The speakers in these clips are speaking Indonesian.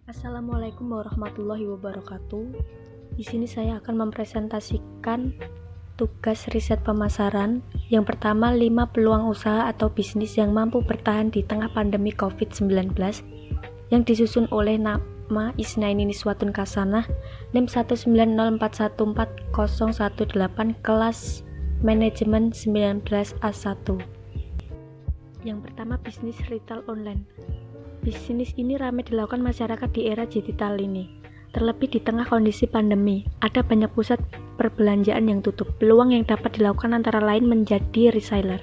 Assalamualaikum warahmatullahi wabarakatuh. Di sini saya akan mempresentasikan tugas riset pemasaran. Yang pertama, 5 peluang usaha atau bisnis yang mampu bertahan di tengah pandemi COVID-19 yang disusun oleh nama Isnaini Niswatun Kasanah, NIM 190414018, kelas manajemen 19A1. Yang pertama, bisnis retail online. Bisnis ini ramai dilakukan masyarakat di era digital ini. Terlebih di tengah kondisi pandemi, ada banyak pusat perbelanjaan yang tutup. Peluang yang dapat dilakukan antara lain menjadi reseller.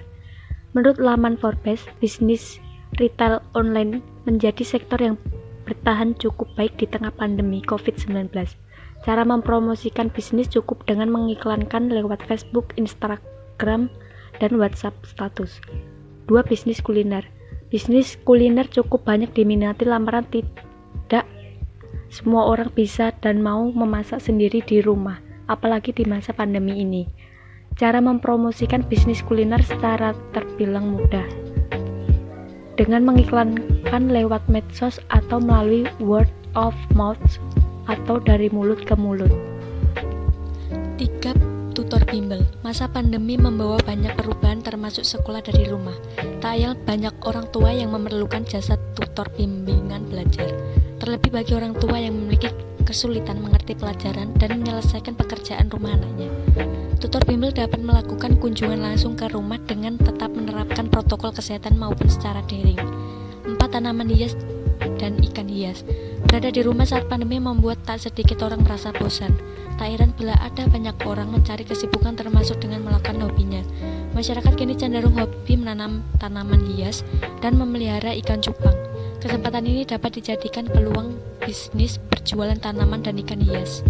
Menurut laman Forbes, bisnis retail online menjadi sektor yang bertahan cukup baik di tengah pandemi COVID-19. Cara mempromosikan bisnis cukup dengan mengiklankan lewat Facebook, Instagram, dan WhatsApp status. 2. Bisnis kuliner. Bisnis kuliner cukup banyak diminati lantaran tidak semua orang bisa dan mau memasak sendiri di rumah, apalagi di masa pandemi ini. Cara mempromosikan bisnis kuliner secara terbilang mudah, dengan mengiklankan lewat medsos atau melalui word of mouth atau dari mulut ke mulut. 3. Tutor bimbel. Masa pandemi membawa banyak perubahan termasuk sekolah dari rumah. Tak ayal banyak orang tua yang memerlukan jasa tutor bimbingan belajar. Terlebih bagi orang tua yang memiliki kesulitan mengerti pelajaran dan menyelesaikan pekerjaan rumah anaknya. Tutor bimbel dapat melakukan kunjungan langsung ke rumah dengan tetap menerapkan protokol kesehatan maupun secara daring. 4. Tanaman hias dan ikan hias. Berada di rumah saat pandemi membuat tak sedikit orang merasa bosan. Tak heran bila ada banyak orang mencari kesibukan termasuk dengan melakukan hobinya. Masyarakat kini cenderung hobi menanam tanaman hias dan memelihara ikan cupang. Kesempatan ini dapat dijadikan peluang bisnis berjualan tanaman dan ikan hias.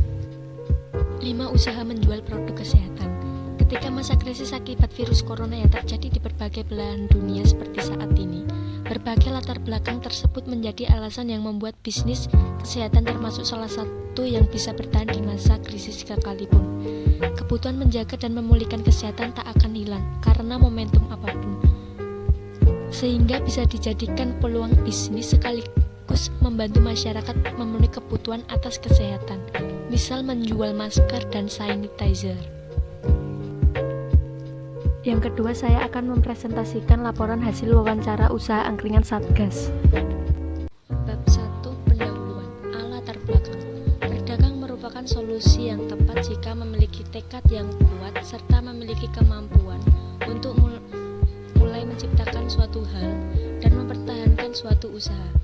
5. Usaha menjual produk kesehatan. Ketika masa krisis akibat virus corona yang terjadi di berbagai belahan dunia seperti saat ini, berbagai latar belakang tersebut menjadi alasan yang membuat bisnis kesehatan termasuk salah satu yang bisa bertahan di masa krisis sekalipun. Kebutuhan menjaga dan memulihkan kesehatan tak akan hilang karena momentum apapun, sehingga bisa dijadikan peluang bisnis sekaligus membantu masyarakat memenuhi kebutuhan atas kesehatan, misal menjual masker dan sanitizer. Yang kedua, saya akan mempresentasikan laporan hasil wawancara usaha angkringan Satgas. Bab 1. Pendahuluan. Latar belakang. Berdagang merupakan solusi yang tepat jika memiliki tekad yang kuat serta memiliki kemampuan untuk mulai menciptakan suatu hal dan mempertahankan suatu usaha.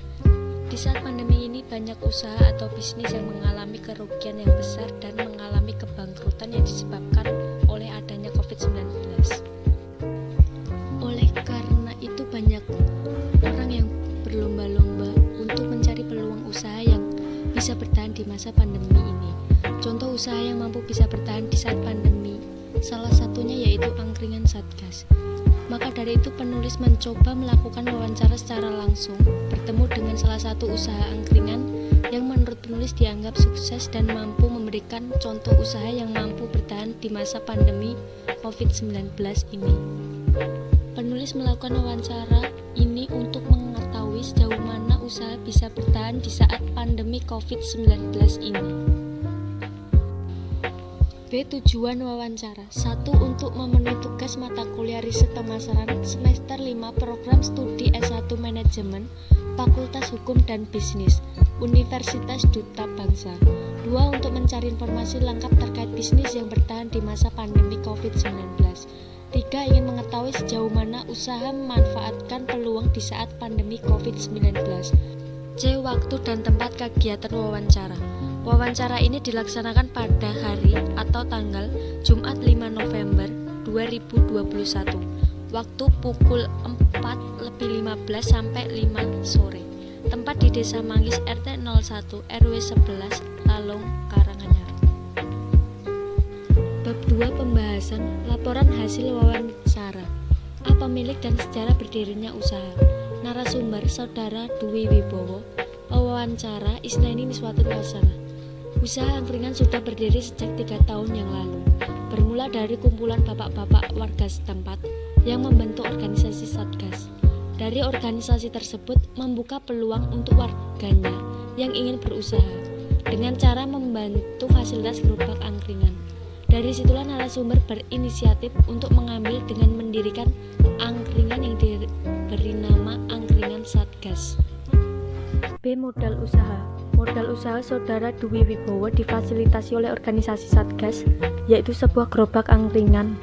Di saat pandemi ini, banyak usaha atau bisnis yang mengalami kerugian yang besar dan mengalami kebangkrutan yang disebabkan oleh adanya COVID-19. Oleh karena itu, banyak orang yang berlomba-lomba untuk mencari peluang usaha yang bisa bertahan di masa pandemi ini. Contoh usaha yang mampu bisa bertahan di saat pandemi, salah satunya yaitu angkringan Satgas. Maka dari itu, penulis mencoba melakukan wawancara secara langsung, bertemu dengan salah satu usaha angkringan yang menurut penulis dianggap sukses dan mampu memberikan contoh usaha yang mampu bertahan di masa pandemi COVID-19 ini. Penulis melakukan wawancara ini untuk mengetahui sejauh mana usaha bisa bertahan di saat pandemi COVID-19 ini. B. Tujuan wawancara. 1. Untuk memenuhi tugas mata kuliah riset pemasaran semester 5 program studi S1 Manajemen Fakultas Hukum dan Bisnis Universitas Duta Bangsa. 2. Untuk mencari informasi lengkap terkait bisnis yang bertahan di masa pandemi COVID-19. 3. Ingin mengetahui sejauh mana usaha memanfaatkan peluang di saat pandemi COVID-19. C. Waktu dan tempat kegiatan wawancara. Wawancara ini dilaksanakan pada hari atau tanggal Jumat 5 November 2021, waktu pukul 4:15 sampai 5 sore. Tempat di Desa Manggis RT 01 RW 11 Lalong, Karanganyar. Bab 2. Pembahasan laporan hasil wawancara. A. Pemilik dan sejarah berdirinya usaha. Narasumber Saudara Dwi Wibowo. Wawancara Isnaini Niswatun Kasanah. Usaha angkringan sudah berdiri sejak 3 tahun yang lalu. Bermula dari kumpulan bapak-bapak warga setempat yang membentuk organisasi Satgas. Dari organisasi tersebut membuka peluang untuk warganya yang ingin berusaha dengan cara membantu fasilitas gerobak angkringan. Dari situlah narasumber berinisiatif untuk mengambil dengan mendirikan angkringan yang diberi nama Angkringan Satgas. B. Modal usaha. Modal usaha Saudara Dwi Wibowo difasilitasi oleh organisasi Satgas, yaitu sebuah gerobak angkringan.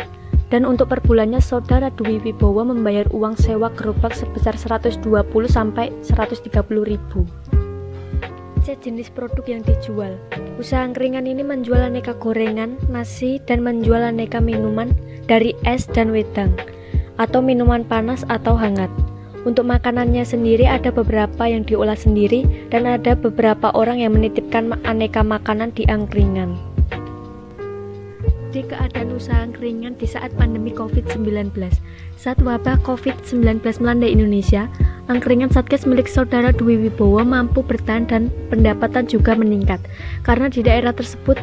Dan untuk per bulannya Saudara Dwi Wibowo membayar uang sewa gerobak sebesar 120 sampai 130 ribu. C. Jenis produk yang dijual. Usaha angkringan ini menjual aneka gorengan, nasi, dan menjual aneka minuman dari es dan wedang, atau minuman panas atau hangat. Untuk makanannya sendiri ada beberapa yang diolah sendiri dan ada beberapa orang yang menitipkan aneka makanan di angkringan. Di keadaan usaha angkringan di saat pandemi COVID-19. Saat wabah COVID-19 melanda Indonesia, angkringan Satgas milik Saudara Dwi Wibowo mampu bertahan dan pendapatan juga meningkat. Karena di daerah tersebut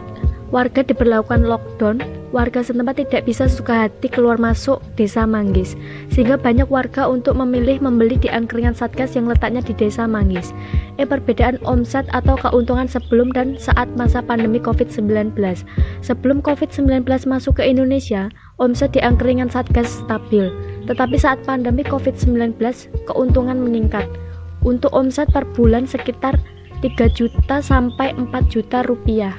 warga diberlakukan lockdown, warga setempat tidak bisa sesuka hati keluar masuk Desa Manggis, sehingga banyak warga untuk memilih membeli di angkringan Satgas yang letaknya di Desa Manggis. Perbedaan omset atau keuntungan sebelum dan saat masa pandemi COVID-19. Sebelum COVID-19 masuk ke Indonesia, omset di angkringan Satgas stabil, tetapi saat pandemi COVID-19, keuntungan meningkat. Untuk omset per bulan sekitar 3 juta sampai 4 juta rupiah.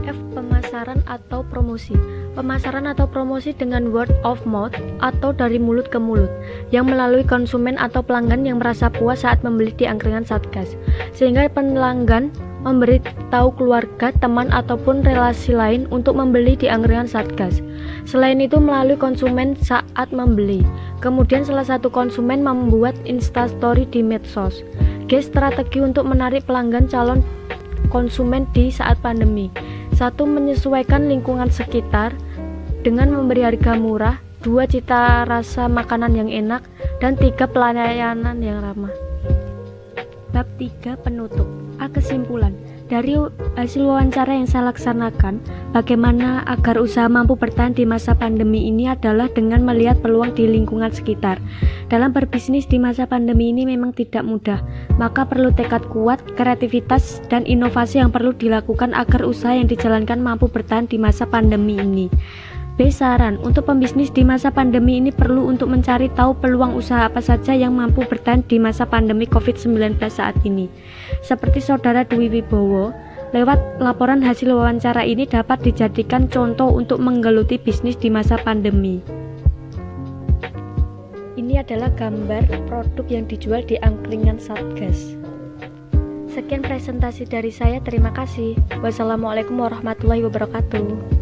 F. Pemasaran atau promosi. Pemasaran atau promosi dengan word of mouth atau dari mulut ke mulut, yang melalui konsumen atau pelanggan yang merasa puas saat membeli di angkringan Satgas, sehingga pelanggan memberitahu keluarga, teman, ataupun relasi lain untuk membeli di angkringan Satgas. Selain itu melalui konsumen saat membeli. Kemudian salah satu konsumen membuat instastory di medsos. G. Strategi untuk menarik pelanggan calon konsumen di saat pandemi. 1. Menyesuaikan lingkungan sekitar dengan memberi harga murah. 2. Cita rasa makanan yang enak. Dan 3. Pelayanan yang ramah. Bab 3. Penutup. Kesimpulan. Dari hasil wawancara yang saya laksanakan, bagaimana agar usaha mampu bertahan di masa pandemi ini adalah dengan melihat peluang di lingkungan sekitar. Dalam berbisnis di masa pandemi ini memang tidak mudah, maka perlu tekad kuat, kreativitas, dan inovasi yang perlu dilakukan agar usaha yang dijalankan mampu bertahan di masa pandemi ini. B. Saran untuk pembisnis di masa pandemi ini perlu untuk mencari tahu peluang usaha apa saja yang mampu bertahan di masa pandemi COVID-19 saat ini. Seperti Saudara Dwi Wibowo, lewat laporan hasil wawancara ini dapat dijadikan contoh untuk menggeluti bisnis di masa pandemi. Ini adalah gambar produk yang dijual di angkringan Satgas. Sekian presentasi dari saya, terima kasih. Wassalamualaikum warahmatullahi wabarakatuh.